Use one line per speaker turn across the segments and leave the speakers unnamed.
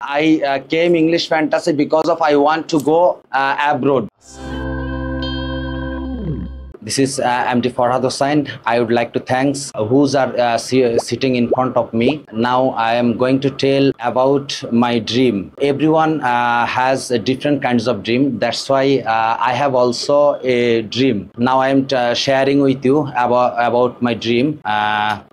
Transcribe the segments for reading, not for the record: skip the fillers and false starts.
I came English fantasy because of I want to go abroad. This is MD Farhad Hossain. I would like to thank who's are sitting in front of me. Now I am going to tell about my dream. Everyone has different kinds of dream. That's why I have also a dream. Now I am sharing with you about my dream.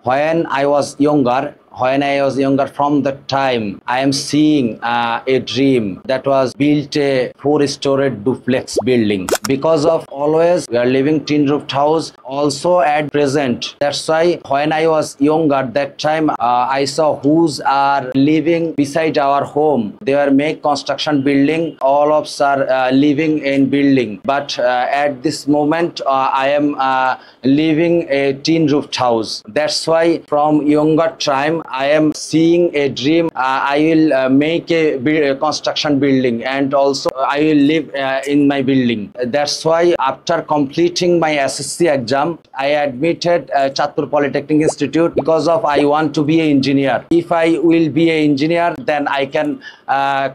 When I was younger, from the time I am seeing a dream that was built a 4-story duplex building. Because of always we are living tin roofed house also at present. That's why when I was younger, that time I saw who's are living beside our home. They were make construction building. All of us are living in building. But at this moment I am living a tin roofed house. That's why from younger time I am seeing a dream. I will make a construction building, and also I will live in my building. That's why after completing my SSC exam, I admitted Chattur Polytechnic Institute because of I want to be an engineer. If I will be an engineer, then I can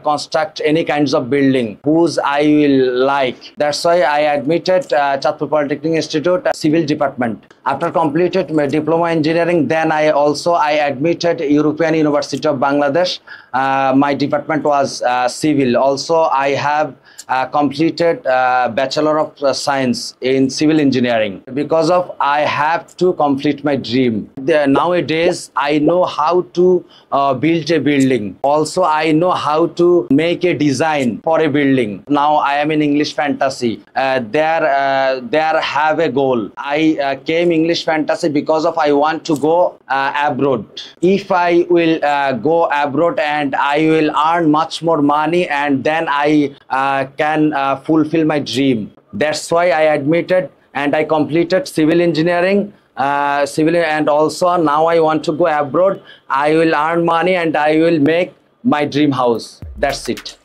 construct any kinds of building whose I will like. That's why I admitted Chattur Polytechnic Institute Civil Department. After completed my diploma engineering, then I admitted European University of Bangladesh. My department was civil. Also I have completed Bachelor of Science in Civil Engineering. Because of I have to complete my dream. Nowadays I know how to build a building. Also I know how to make a design for a building. Now I am in English fantasy. There have a goal. I came English fantasy because of I want to go abroad. If I will go abroad and I will earn much more money, and then I can fulfill my dream. That's why I admitted and I completed civil engineering, and also now I want to go abroad. I will earn money and I will make my dream house. That's it.